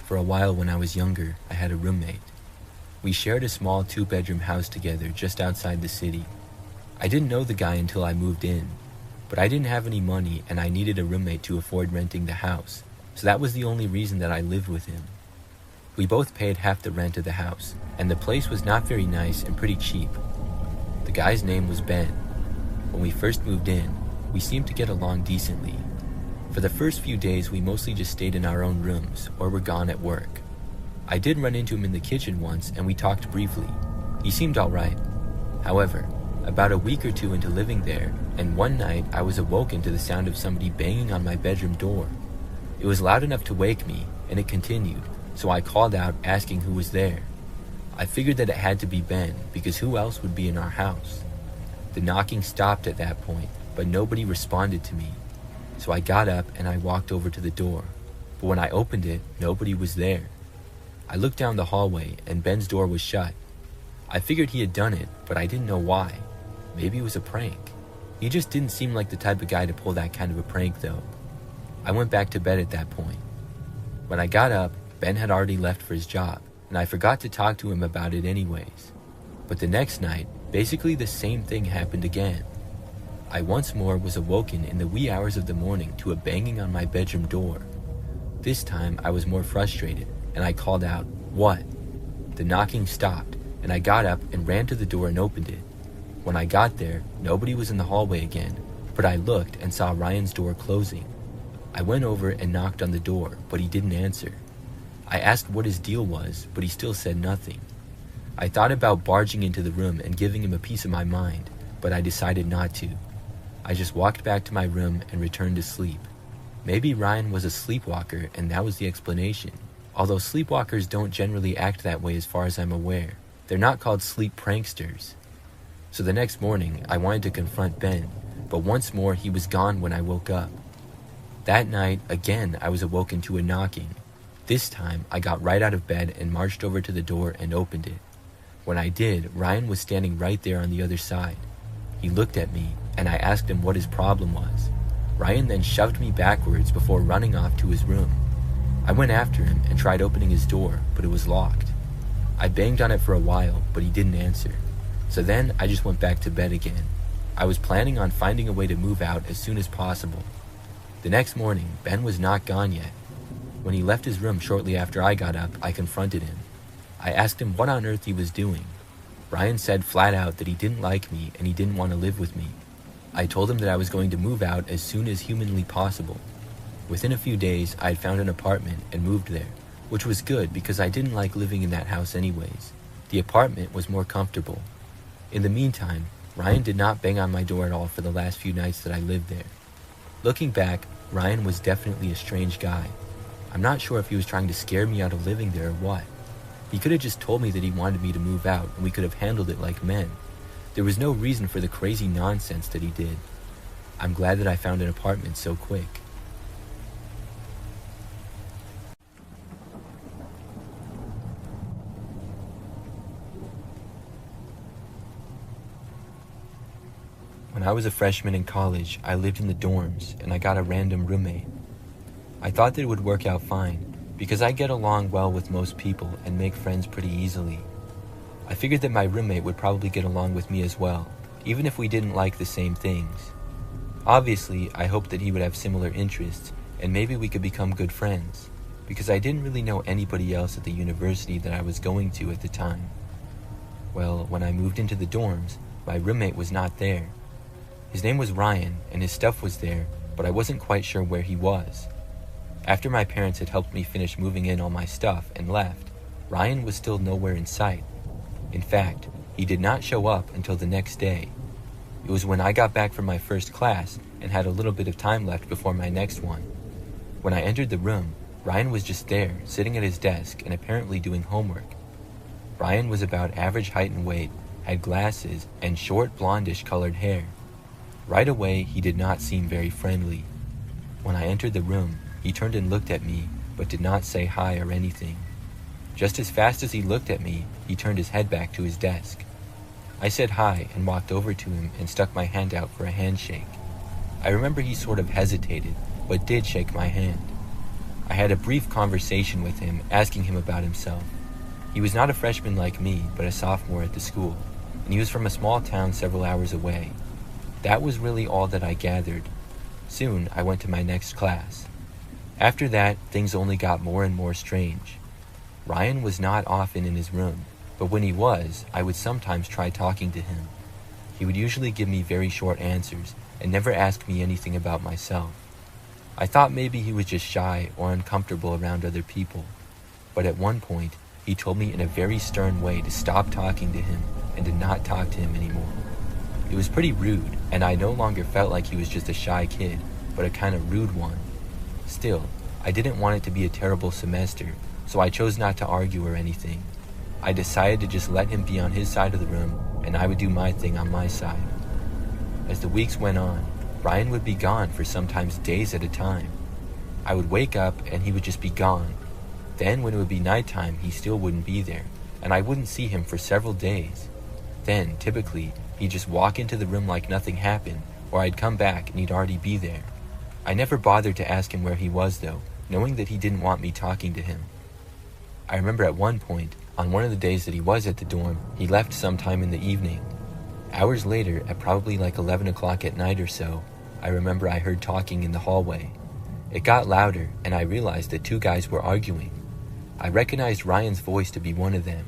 For a while when I was younger, I had a roommate. We shared a small 2-bedroom house together just outside the city. I didn't know the guy until I moved in, but I didn't have any money and I needed a roommate to afford renting the house, so that was the only reason that I lived with him. We both paid half the rent of the house, and the place was not very nice and pretty cheap. The guy's name was Ben. When we first moved in, we seemed to get along decently. For the first few days, we mostly just stayed in our own rooms or were gone at work. I did run into him in the kitchen once and we talked briefly. He seemed alright. However, about a week or two into living there, and one night I was awoken to the sound of somebody banging on my bedroom door. It was loud enough to wake me, and it continued, so I called out asking who was there. I figured that it had to be Ben, because who else would be in our house? The knocking stopped at that point, but nobody responded to me. So I got up and I walked over to the door, but when I opened it, nobody was there. I looked down the hallway and Ben's door was shut. I figured he had done it, but I didn't know why. Maybe it was a prank. He just didn't seem like the type of guy to pull that kind of a prank though. I went back to bed at that point. When I got up, Ben had already left for his job, and I forgot to talk to him about it anyways. But the next night, basically the same thing happened again. I once more was awoken in the wee hours of the morning to a banging on my bedroom door. This time I was more frustrated, and I called out, "What?" The knocking stopped, and I got up and ran to the door and opened it. When I got there, nobody was in the hallway again, but I looked and saw Ryan's door closing. I went over and knocked on the door, but he didn't answer. I asked what his deal was, but he still said nothing. I thought about barging into the room and giving him a piece of my mind, but I decided not to. I just walked back to my room and returned to sleep. Maybe Ryan was a sleepwalker and that was the explanation. Although sleepwalkers don't generally act that way as far as I'm aware. They're not called sleep pranksters. So the next morning, I wanted to confront Ben, but once more he was gone when I woke up. That night, again, I was awoken to a knocking. This time, I got right out of bed and marched over to the door and opened it. When I did, Ryan was standing right there on the other side. He looked at me, and I asked him what his problem was. Ryan then shoved me backwards before running off to his room. I went after him and tried opening his door, but it was locked. I banged on it for a while, but he didn't answer. So then I just went back to bed again. I was planning on finding a way to move out as soon as possible. The next morning, Ben was not gone yet. When he left his room shortly after I got up, I confronted him. I asked him what on earth he was doing. Ryan said flat out that he didn't like me and he didn't want to live with me. I told him that I was going to move out as soon as humanly possible. Within a few days, I had found an apartment and moved there, which was good because I didn't like living in that house anyways. The apartment was more comfortable. In the meantime, Ryan did not bang on my door at all for the last few nights that I lived there. Looking back, Ryan was definitely a strange guy. I'm not sure if he was trying to scare me out of living there or what. He could have just told me that he wanted me to move out and we could have handled it like men. There was no reason for the crazy nonsense that he did. I'm glad that I found an apartment so quick. When I was a freshman in college, I lived in the dorms and I got a random roommate. I thought that it would work out fine because I get along well with most people and make friends pretty easily. I figured that my roommate would probably get along with me as well, even if we didn't like the same things. Obviously, I hoped that he would have similar interests and maybe we could become good friends, because I didn't really know anybody else at the university that I was going to at the time. Well, when I moved into the dorms, my roommate was not there. His name was Ryan, and his stuff was there, but I wasn't quite sure where he was. After my parents had helped me finish moving in all my stuff and left, Ryan was still nowhere in sight. In fact, he did not show up until the next day. It was when I got back from my first class and had a little bit of time left before my next one. When I entered the room, Ryan was just there, sitting at his desk and apparently doing homework. Ryan was about average height and weight, had glasses, and short blondish colored hair. Right away, he did not seem very friendly. When I entered the room, he turned and looked at me, but did not say hi or anything. Just as fast as he looked at me, he turned his head back to his desk. I said hi and walked over to him and stuck my hand out for a handshake. I remember he sort of hesitated, but did shake my hand. I had a brief conversation with him, asking him about himself. He was not a freshman like me, but a sophomore at the school, and he was from a small town several hours away. That was really all that I gathered. Soon, I went to my next class. After that, things only got more and more strange. Ryan was not often in his room, but when he was, I would sometimes try talking to him. He would usually give me very short answers and never ask me anything about myself. I thought maybe he was just shy or uncomfortable around other people, but at one point, he told me in a very stern way to stop talking to him and to not talk to him anymore. It was pretty rude, and I no longer felt like he was just a shy kid, but a kind of rude one. Still, I didn't want it to be a terrible semester, so I chose not to argue or anything. I decided to just let him be on his side of the room, and I would do my thing on my side. As the weeks went on, Ryan would be gone for sometimes days at a time. I would wake up and he would just be gone. Then when it would be nighttime, he still wouldn't be there, and I wouldn't see him for several days. Then, typically, he'd just walk into the room like nothing happened, or I'd come back and he'd already be there. I never bothered to ask him where he was though, knowing that he didn't want me talking to him. I remember at one point, on one of the days that he was at the dorm, he left sometime in the evening. Hours later, at probably like 11 o'clock at night or so, I remember I heard talking in the hallway. It got louder, and I realized that two guys were arguing. I recognized Ryan's voice to be one of them.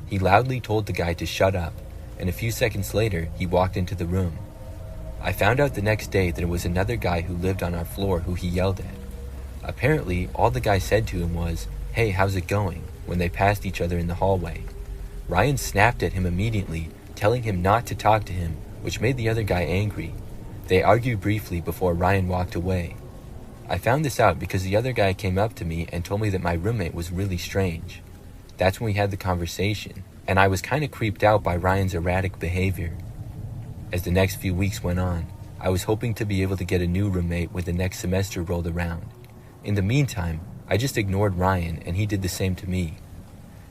He loudly told the guy to shut up, and a few seconds later, he walked into the room. I found out the next day that it was another guy who lived on our floor who he yelled at. Apparently, all the guy said to him was, "Hey, how's it going?" when they passed each other in the hallway. Ryan snapped at him immediately, telling him not to talk to him, which made the other guy angry. They argued briefly before Ryan walked away. I found this out because the other guy came up to me and told me that my roommate was really strange. That's when we had the conversation, and I was kind of creeped out by Ryan's erratic behavior. As the next few weeks went on, I was hoping to be able to get a new roommate when the next semester rolled around. In the meantime, I just ignored Ryan and he did the same to me.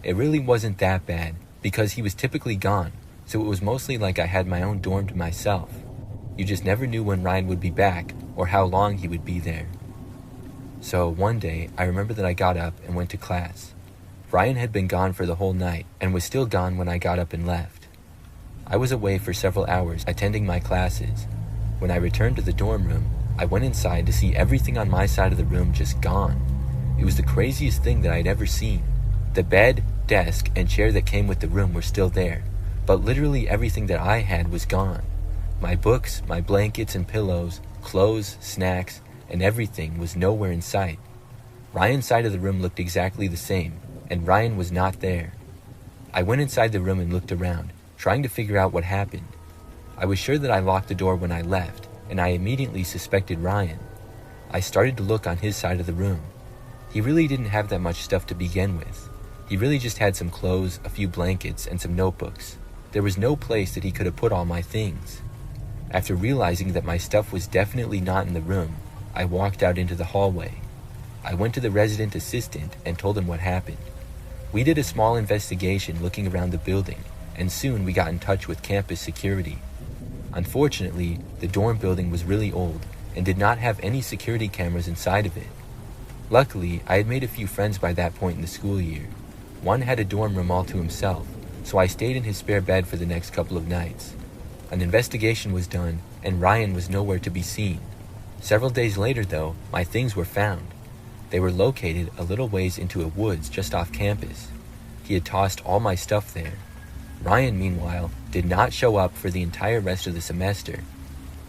It really wasn't that bad because he was typically gone, so it was mostly like I had my own dorm to myself. You just never knew when Ryan would be back or how long he would be there. So one day, I remember that I got up and went to class. Ryan had been gone for the whole night and was still gone when I got up and left. I was away for several hours attending my classes. When I returned to the dorm room, I went inside to see everything on my side of the room just gone. It was the craziest thing that I'd ever seen. The bed, desk, and chair that came with the room were still there, but literally everything that I had was gone. My books, my blankets and pillows, clothes, snacks, and everything was nowhere in sight. Ryan's side of the room looked exactly the same, and Ryan was not there. I went inside the room and looked around, trying to figure out what happened. I was sure that I locked the door when I left, and I immediately suspected Ryan. I started to look on his side of the room. He really didn't have that much stuff to begin with. He really just had some clothes, a few blankets, and some notebooks. There was no place that he could have put all my things. After realizing that my stuff was definitely not in the room, I walked out into the hallway. I went to the resident assistant and told him what happened. We did a small investigation looking around the building, and soon we got in touch with campus security. Unfortunately, the dorm building was really old and did not have any security cameras inside of it. Luckily, I had made a few friends by that point in the school year. One had a dorm room all to himself, so I stayed in his spare bed for the next couple of nights. An investigation was done, and Ryan was nowhere to be seen. Several days later, though, my things were found. They were located a little ways into a woods just off campus. He had tossed all my stuff there. Ryan, meanwhile, did not show up for the entire rest of the semester.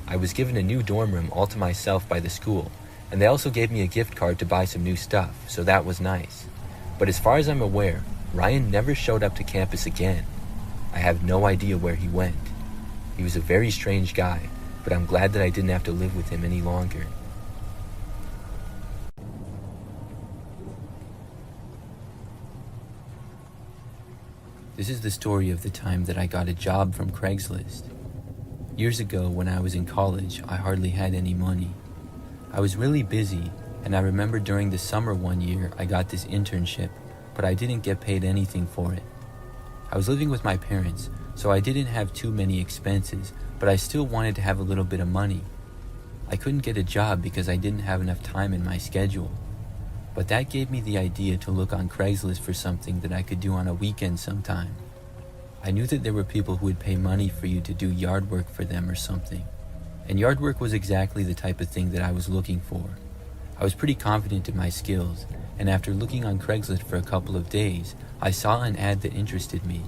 I was given a new dorm room all to myself by the school, and they also gave me a gift card to buy some new stuff, so that was nice. But as far as I'm aware, Ryan never showed up to campus again. I have no idea where he went. He was a very strange guy, but I'm glad that I didn't have to live with him any longer. This is the story of the time that I got a job from Craigslist. Years ago, when I was in college, I hardly had any money. I was really busy, and I remember during the summer one year, I got this internship, but I didn't get paid anything for it. I was living with my parents, so I didn't have too many expenses, but I still wanted to have a little bit of money. I couldn't get a job because I didn't have enough time in my schedule. But that gave me the idea to look on Craigslist for something that I could do on a weekend sometime. I knew that there were people who would pay money for you to do yard work for them or something. And yard work was exactly the type of thing that I was looking for. I was pretty confident in my skills, and after looking on Craigslist for a couple of days, I saw an ad that interested me.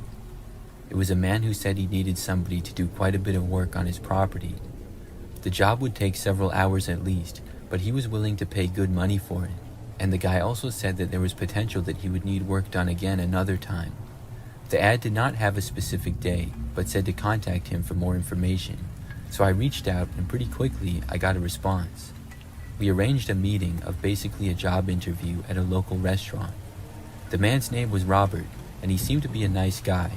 It was a man who said he needed somebody to do quite a bit of work on his property. The job would take several hours at least, but he was willing to pay good money for it. And the guy also said that there was potential that he would need work done again another time. The ad did not have a specific day, but said to contact him for more information. So I reached out, and pretty quickly I got a response. We arranged a meeting of basically a job interview at a local restaurant. The man's name was Robert, and he seemed to be a nice guy.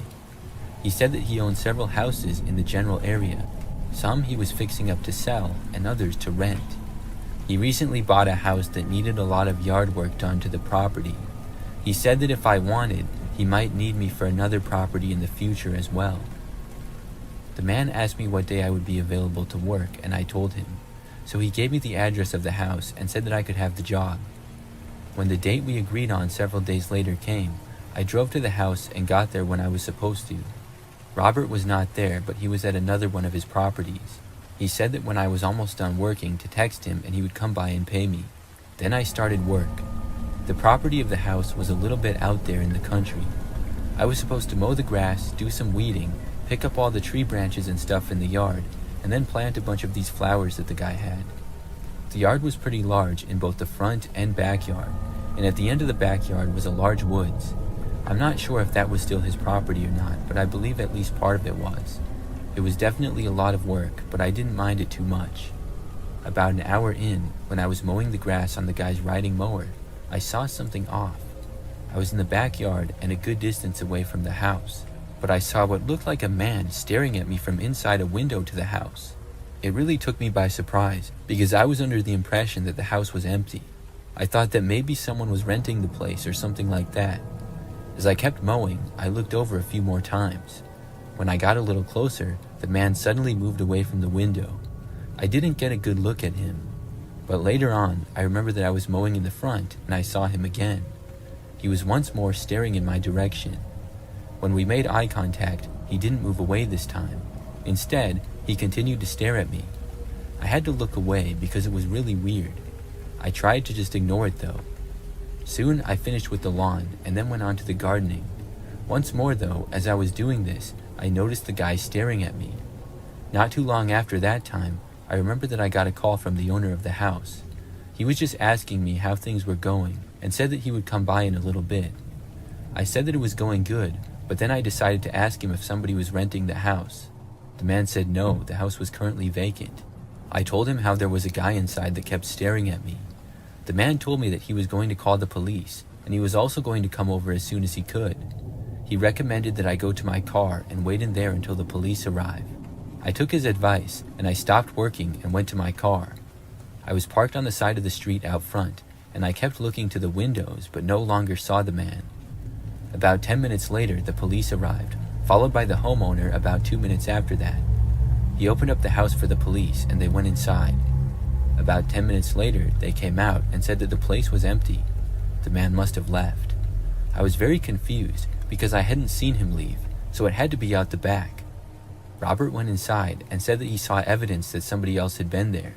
He said that he owned several houses in the general area. Some he was fixing up to sell, and others to rent. He recently bought a house that needed a lot of yard work done to the property. He said that if I wanted, he might need me for another property in the future as well. The man asked me what day I would be available to work, and I told him. So he gave me the address of the house and said that I could have the job. When the date we agreed on several days later came, I drove to the house and got there when I was supposed to. Robert was not there, but he was at another one of his properties. He said that when I was almost done working to text him and he would come by and pay me. Then I started work. The property of the house was a little bit out there in the country. I was supposed to mow the grass, do some weeding, pick up all the tree branches and stuff in the yard, and then plant a bunch of these flowers that the guy had. The yard was pretty large in both the front and backyard, and at the end of the backyard was a large woods. I'm not sure if that was still his property or not, but I believe at least part of it was. It was definitely a lot of work, but I didn't mind it too much. About an hour in, when I was mowing the grass on the guy's riding mower, I saw something off. I was in the backyard and a good distance away from the house, but I saw what looked like a man staring at me from inside a window to the house. It really took me by surprise, because I was under the impression that the house was empty. I thought that maybe someone was renting the place or something like that. As I kept mowing, I looked over a few more times. When I got a little closer, the man suddenly moved away from the window. I didn't get a good look at him, but later on, I remember that I was mowing in the front and I saw him again. He was once more staring in my direction. When we made eye contact, he didn't move away this time. Instead, he continued to stare at me. I had to look away because it was really weird. I tried to just ignore it though. Soon I finished with the lawn and then went on to the gardening. Once more though, as I was doing this, I noticed the guy staring at me. Not too long after that time, I remember that I got a call from the owner of the house. He was just asking me how things were going and said that he would come by in a little bit. I said that it was going good, but then I decided to ask him if somebody was renting the house. The man said no, the house was currently vacant. I told him how there was a guy inside that kept staring at me. The man told me that he was going to call the police, and he was also going to come over as soon as he could. He recommended that I go to my car and wait in there until the police arrive. I took his advice, and I stopped working and went to my car. I was parked on the side of the street out front, and I kept looking to the windows but no longer saw the man. About 10 minutes later, the police arrived, followed by the homeowner about 2 minutes after that. He opened up the house for the police, and they went inside. About 10 minutes later, they came out and said that the place was empty. The man must have left. I was very confused because I hadn't seen him leave, so it had to be out the back. Robert went inside and said that he saw evidence that somebody else had been there.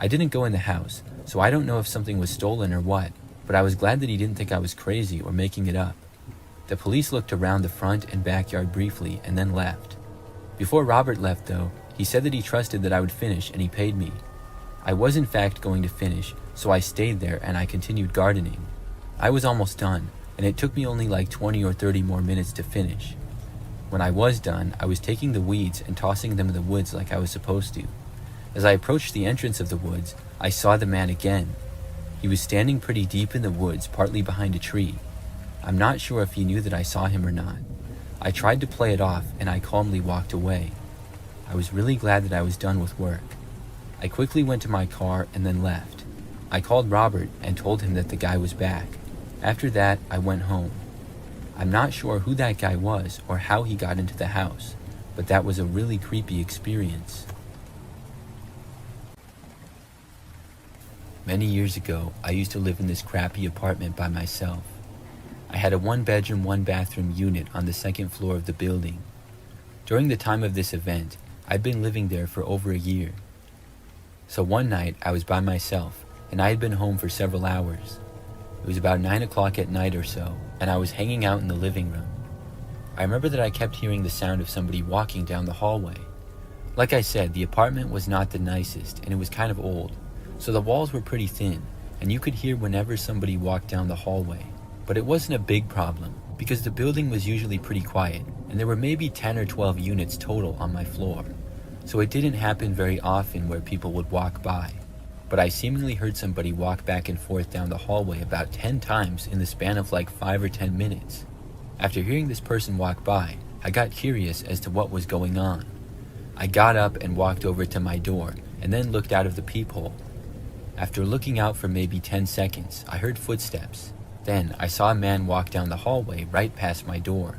I didn't go in the house, so I don't know if something was stolen or what, but I was glad that he didn't think I was crazy or making it up. The police looked around the front and backyard briefly and then left. Before Robert left though, he said that he trusted that I would finish and he paid me. I was in fact going to finish, so I stayed there and I continued gardening. I was almost done, and it took me only like 20 or 30 more minutes to finish. When I was done, I was taking the weeds and tossing them in the woods like I was supposed to. As I approached the entrance of the woods, I saw the man again. He was standing pretty deep in the woods, partly behind a tree. I'm not sure if he knew that I saw him or not. I tried to play it off and I calmly walked away. I was really glad that I was done with work. I quickly went to my car and then left. I called Robert and told him that the guy was back. After that, I went home. I'm not sure who that guy was or how he got into the house, but that was a really creepy experience. Many years ago, I used to live in this crappy apartment by myself. I had a 1-bedroom, 1-bathroom unit on the second floor of the building. During the time of this event, I'd been living there for over a year. So one night, I was by myself, and I had been home for several hours. It was about 9 o'clock at night or so, and I was hanging out in the living room. I remember that I kept hearing the sound of somebody walking down the hallway. Like I said, the apartment was not the nicest, and it was kind of old, so the walls were pretty thin, and you could hear whenever somebody walked down the hallway. But it wasn't a big problem, because the building was usually pretty quiet, and there were maybe 10 or 12 units total on my floor, so it didn't happen very often where people would walk by. But I seemingly heard somebody walk back and forth down the hallway about 10 times in the span of like 5 or 10 minutes. After hearing this person walk by, I got curious as to what was going on. I got up and walked over to my door, and then looked out of the peephole. After looking out for maybe 10 seconds, I heard footsteps. Then I saw a man walk down the hallway right past my door.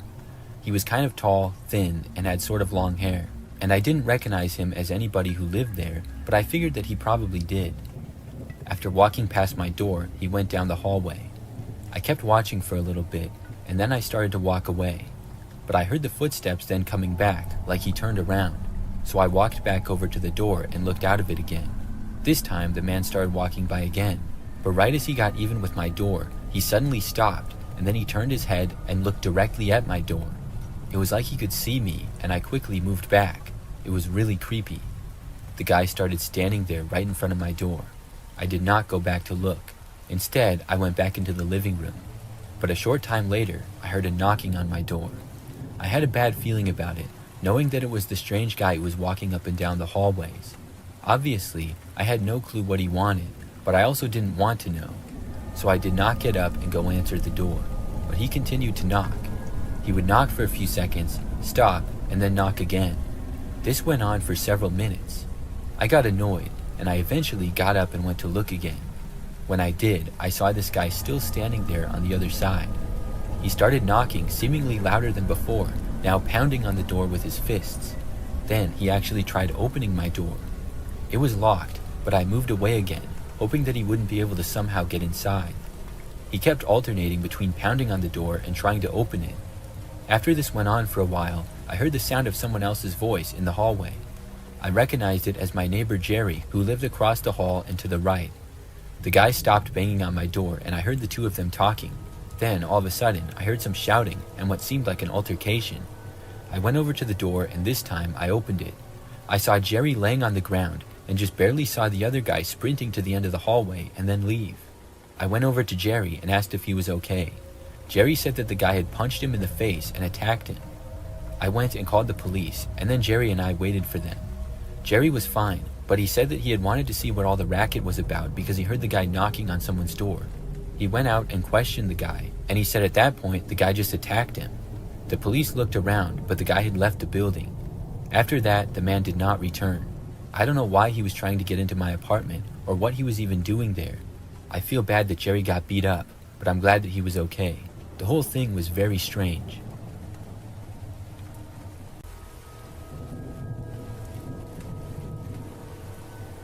He was kind of tall, thin, and had sort of long hair, and I didn't recognize him as anybody who lived there, but I figured that he probably did. After walking past my door, he went down the hallway. I kept watching for a little bit, and then I started to walk away. But I heard the footsteps then coming back, like he turned around. So I walked back over to the door and looked out of it again. This time, the man started walking by again, but right as he got even with my door, he suddenly stopped, and then he turned his head and looked directly at my door. It was like he could see me, and I quickly moved back. It was really creepy. The guy started standing there right in front of my door. I did not go back to look. Instead, I went back into the living room. But a short time later, I heard a knocking on my door. I had a bad feeling about it, knowing that it was the strange guy who was walking up and down the hallways. Obviously, I had no clue what he wanted, but I also didn't want to know. So I did not get up and go answer the door, but he continued to knock. He would knock for a few seconds, stop, and then knock again. This went on for several minutes. I got annoyed, and I eventually got up and went to look again. When I did, I saw this guy still standing there on the other side. He started knocking seemingly louder than before, now pounding on the door with his fists. Then he actually tried opening my door. It was locked, but I moved away again, hoping that he wouldn't be able to somehow get inside. He kept alternating between pounding on the door and trying to open it. After this went on for a while, I heard the sound of someone else's voice in the hallway. I recognized it as my neighbor Jerry, who lived across the hall and to the right. The guy stopped banging on my door, and I heard the two of them talking. Then, all of a sudden, I heard some shouting and what seemed like an altercation. I went over to the door, and this time I opened it. I saw Jerry laying on the ground, and just barely saw the other guy sprinting to the end of the hallway and then leave. I went over to Jerry and asked if he was okay. Jerry said that the guy had punched him in the face and attacked him. I went and called the police, and then Jerry and I waited for them. Jerry was fine, but he said that he had wanted to see what all the racket was about because he heard the guy knocking on someone's door. He went out and questioned the guy, and he said at that point the guy just attacked him. The police looked around, but the guy had left the building. After that, the man did not return. I don't know why he was trying to get into my apartment, or what he was even doing there. I feel bad that Jerry got beat up, but I'm glad that he was okay. The whole thing was very strange.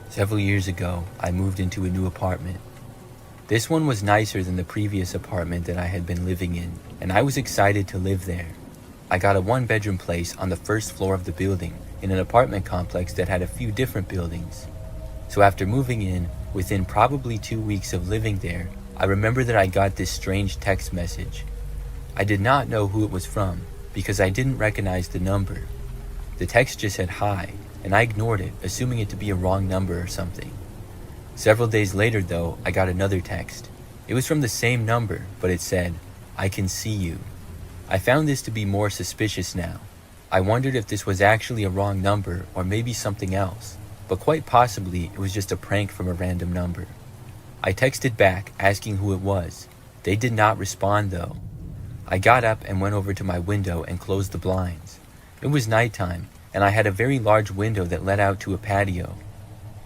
Several years ago, I moved into a new apartment. This one was nicer than the previous apartment that I had been living in, and I was excited to live there. I got a 1-bedroom place on the first floor of the building in an apartment complex that had a few different buildings. So after moving in, within probably 2 weeks of living there, I remember that I got this strange text message. I did not know who it was from because I didn't recognize the number. The text just said hi, and I ignored it, assuming it to be a wrong number or something. Several days later though, I got another text. It was from the same number, but it said, "I can see you." I found this to be more suspicious now. I wondered if this was actually a wrong number or maybe something else, but quite possibly it was just a prank from a random number. I texted back asking who it was. They did not respond though. I got up and went over to my window and closed the blinds. It was nighttime, and I had a very large window that led out to a patio.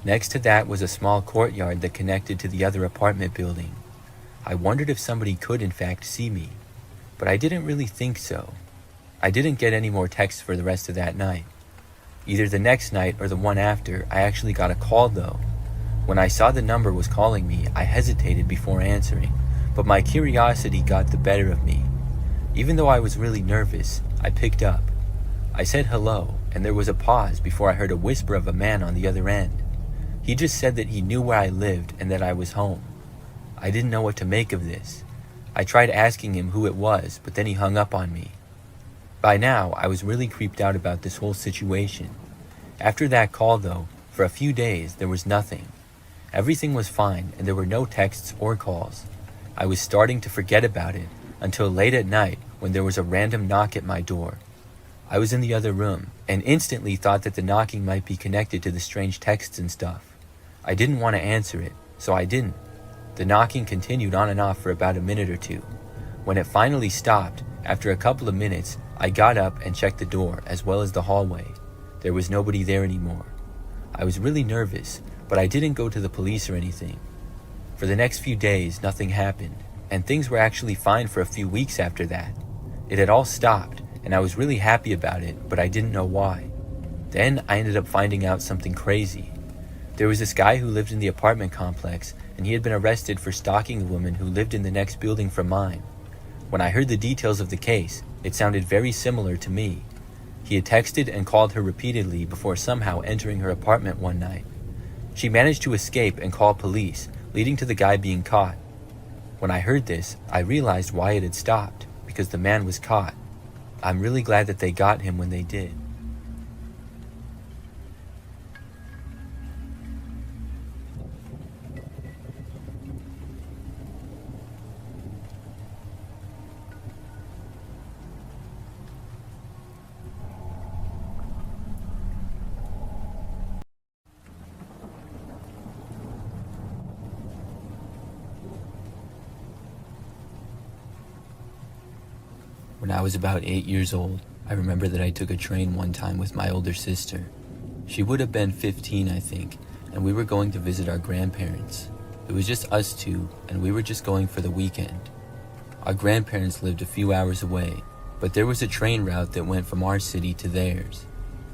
Next to that was a small courtyard that connected to the other apartment building. I wondered if somebody could in fact see me, but I didn't really think so. I didn't get any more texts for the rest of that night. Either the next night or the one after, I actually got a call though. When I saw the number was calling me, I hesitated before answering, but my curiosity got the better of me. Even though I was really nervous, I picked up. I said hello, and there was a pause before I heard a whisper of a man on the other end. He just said that he knew where I lived and that I was home. I didn't know what to make of this. I tried asking him who it was, but then he hung up on me. By now, I was really creeped out about this whole situation. After that call, though, for a few days, there was nothing. Everything was fine, and there were no texts or calls. I was starting to forget about it until late at night when there was a random knock at my door. I was in the other room and instantly thought that the knocking might be connected to the strange texts and stuff. I didn't want to answer it, so I didn't. The knocking continued on and off for about a minute or two. When it finally stopped, after a couple of minutes, I got up and checked the door as well as the hallway. There was nobody there anymore. I was really nervous, but I didn't go to the police or anything. For the next few days, nothing happened, and things were actually fine for a few weeks after that. It had all stopped, and I was really happy about it, but I didn't know why. Then I ended up finding out something crazy. There was this guy who lived in the apartment complex, and he had been arrested for stalking a woman who lived in the next building from mine. When I heard the details of the case, it sounded very similar to me. He had texted and called her repeatedly before somehow entering her apartment one night. She managed to escape and call police, leading to the guy being caught. When I heard this, I realized why it had stopped, because the man was caught. I'm really glad that they got him when they did. When I was about 8 years old, I remember that I took a train one time with my older sister. She would have been 15, I think, and we were going to visit our grandparents. It was just us two, and we were just going for the weekend. Our grandparents lived a few hours away, but there was a train route that went from our city to theirs.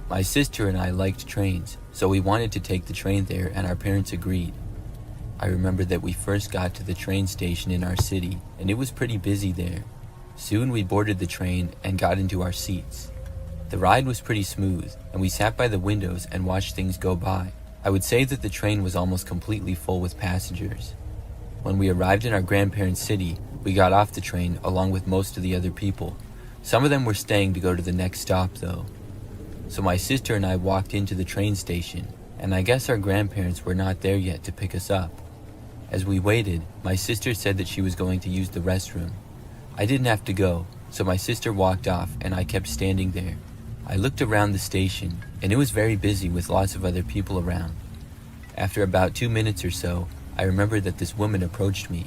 My sister and I liked trains, so we wanted to take the train there, and our parents agreed. I remember that we first got to the train station in our city, and it was pretty busy there. Soon we boarded the train and got into our seats. The ride was pretty smooth, and we sat by the windows and watched things go by. I would say that the train was almost completely full with passengers. When we arrived in our grandparents' city, we got off the train along with most of the other people. Some of them were staying to go to the next stop, though. So my sister and I walked into the train station, and I guess our grandparents were not there yet to pick us up. As we waited, my sister said that she was going to use the restroom. I didn't have to go, so my sister walked off and I kept standing there. I looked around the station, and it was very busy with lots of other people around. After about 2 minutes or so, I remembered that this woman approached me.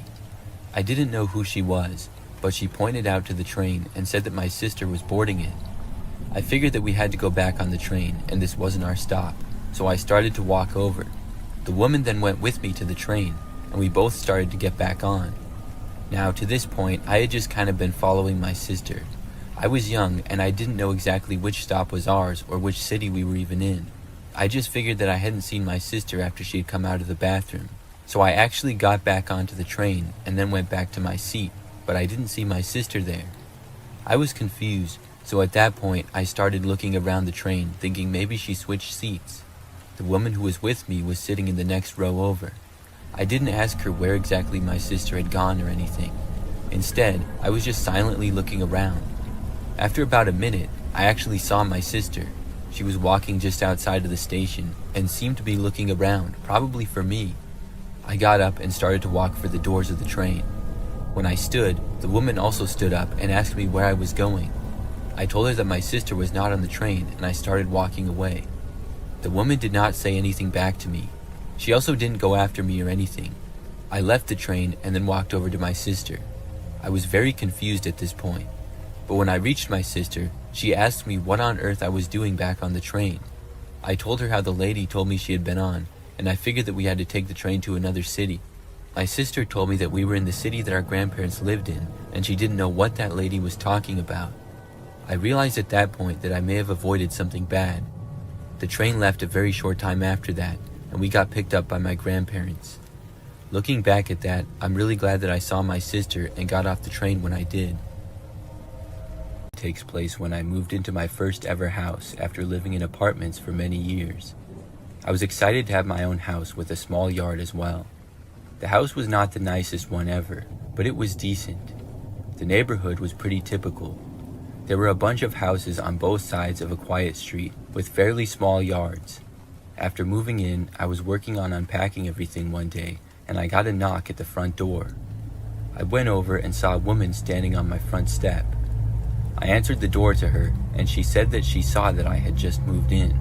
I didn't know who she was, but she pointed out to the train and said that my sister was boarding it. I figured that we had to go back on the train and this wasn't our stop, so I started to walk over. The woman then went with me to the train, and we both started to get back on. Now, to this point, I had just kind of been following my sister. I was young, and I didn't know exactly which stop was ours or which city we were even in. I just figured that I hadn't seen my sister after she had come out of the bathroom. So I actually got back onto the train and then went back to my seat, but I didn't see my sister there. I was confused, so at that point, I started looking around the train, thinking maybe she switched seats. The woman who was with me was sitting in the next row over. I didn't ask her where exactly my sister had gone or anything. Instead, I was just silently looking around. After about a minute, I actually saw my sister. She was walking just outside of the station and seemed to be looking around, probably for me. I got up and started to walk for the doors of the train. When I stood, the woman also stood up and asked me where I was going. I told her that my sister was not on the train, and I started walking away. The woman did not say anything back to me. She also didn't go after me or anything. I left the train and then walked over to my sister. I was very confused at this point, but when I reached my sister, she asked me what on earth I was doing back on the train. I told her how the lady told me she had been on, and I figured that we had to take the train to another city. My sister told me that we were in the city that our grandparents lived in, and she didn't know what that lady was talking about. I realized at that point that I may have avoided something bad. The train left a very short time after that, and and we got picked up by my grandparents. Looking back at that, I'm really glad that I saw my sister and got off the train when I did. It takes place when I moved into my first ever house after living in apartments for many years. I was excited to have my own house with a small yard as well. The house was not the nicest one ever, but it was decent. The neighborhood was pretty typical. There were a bunch of houses on both sides of a quiet street with fairly small yards. After moving in, I was working on unpacking everything one day, and I got a knock at the front door. I went over and saw a woman standing on my front step. I answered the door to her, and she said that she saw that I had just moved in.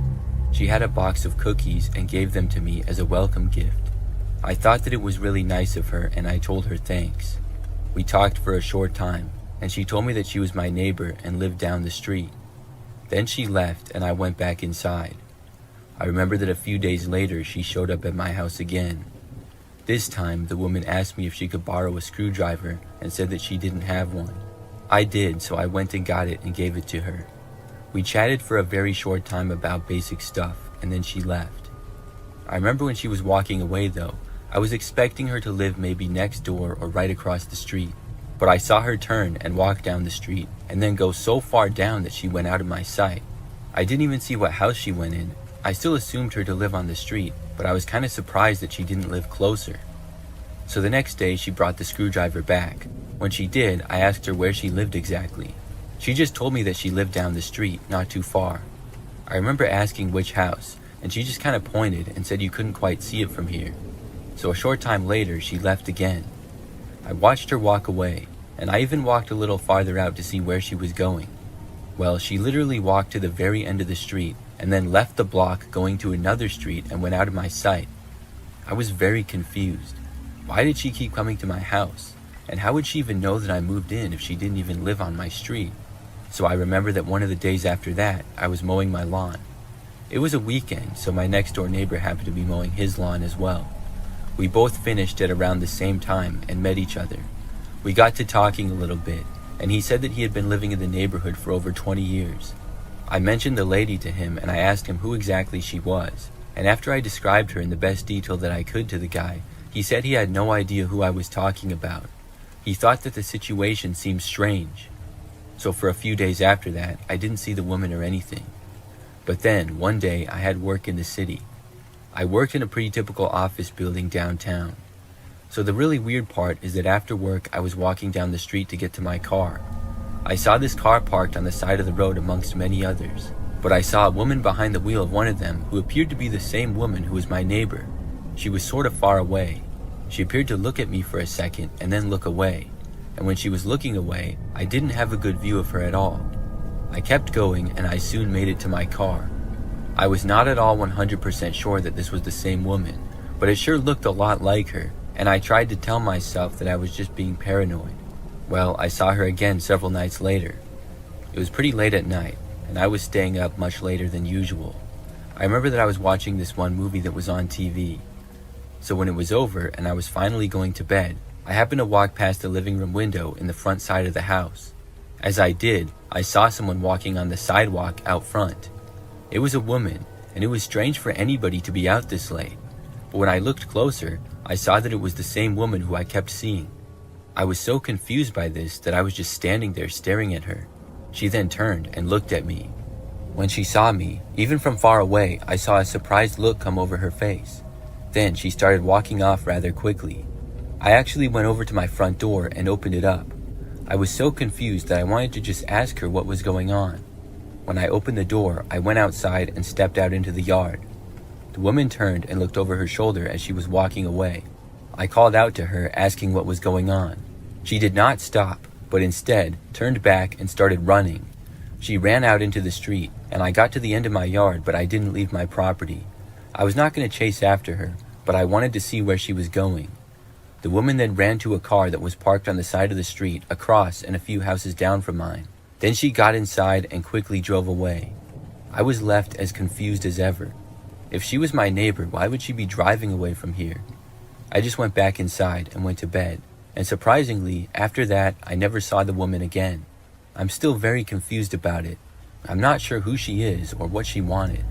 She had a box of cookies and gave them to me as a welcome gift. I thought that it was really nice of her, and I told her thanks. We talked for a short time, and she told me that she was my neighbor and lived down the street. Then she left, and I went back inside. I remember that a few days later she showed up at my house again. This time, the woman asked me if she could borrow a screwdriver and said that she didn't have one. I did, so I went and got it and gave it to her. We chatted for a very short time about basic stuff, and then she left. I remember when she was walking away though, I was expecting her to live maybe next door or right across the street. But I saw her turn and walk down the street, and then go so far down that she went out of my sight. I didn't even see what house she went in. I still assumed her to live on the street, but I was kind of surprised that she didn't live closer. So the next day she brought the screwdriver back. When she did, I asked her where she lived exactly. She just told me that she lived down the street, not too far. I remember asking which house, and she just kind of pointed and said you couldn't quite see it from here. So a short time later, she left again. I watched her walk away, and I even walked a little farther out to see where she was going. Well, she literally walked to the very end of the street, and then left the block going to another street and went out of my sight. I was very confused. Why did she keep coming to my house? And how would she even know that I moved in if she didn't even live on my street? So I remember that one of the days after that, I was mowing my lawn. It was a weekend, so my next door neighbor happened to be mowing his lawn as well. We both finished at around the same time and met each other. We got to talking a little bit, and he said that he had been living in the neighborhood for over 20 years. I mentioned the lady to him, and I asked him who exactly she was, and after I described her in the best detail that I could to the guy, he said he had no idea who I was talking about. He thought that the situation seemed strange. So for a few days after that, I didn't see the woman or anything. But then, one day, I had work in the city. I worked in a pretty typical office building downtown. So the really weird part is that after work, I was walking down the street to get to my car. I saw this car parked on the side of the road amongst many others, but I saw a woman behind the wheel of one of them who appeared to be the same woman who was my neighbor. She was sort of far away. She appeared to look at me for a second and then look away. And when she was looking away, I didn't have a good view of her at all. I kept going and I soon made it to my car. I was not at all 100% sure that this was the same woman, but it sure looked a lot like her, and I tried to tell myself that I was just being paranoid. Well, I saw her again several nights later. It was pretty late at night, and I was staying up much later than usual. I remember that I was watching this one movie that was on TV. So when it was over and I was finally going to bed, I happened to walk past the living room window in the front side of the house. As I did, I saw someone walking on the sidewalk out front. It was a woman, and it was strange for anybody to be out this late. But when I looked closer, I saw that it was the same woman who I kept seeing. I was so confused by this that I was just standing there staring at her. She then turned and looked at me. When she saw me, even from far away, I saw a surprised look come over her face. Then she started walking off rather quickly. I actually went over to my front door and opened it up. I was so confused that I wanted to just ask her what was going on. When I opened the door, I went outside and stepped out into the yard. The woman turned and looked over her shoulder as she was walking away. I called out to her, asking what was going on. She did not stop, but instead turned back and started running. She ran out into the street, and I got to the end of my yard, but I didn't leave my property. I was not going to chase after her, but I wanted to see where she was going. The woman then ran to a car that was parked on the side of the street, across and a few houses down from mine. Then she got inside and quickly drove away. I was left as confused as ever. If she was my neighbor, why would she be driving away from here? I just went back inside and went to bed, and surprisingly, after that, I never saw the woman again. I'm still very confused about it. I'm not sure who she is or what she wanted.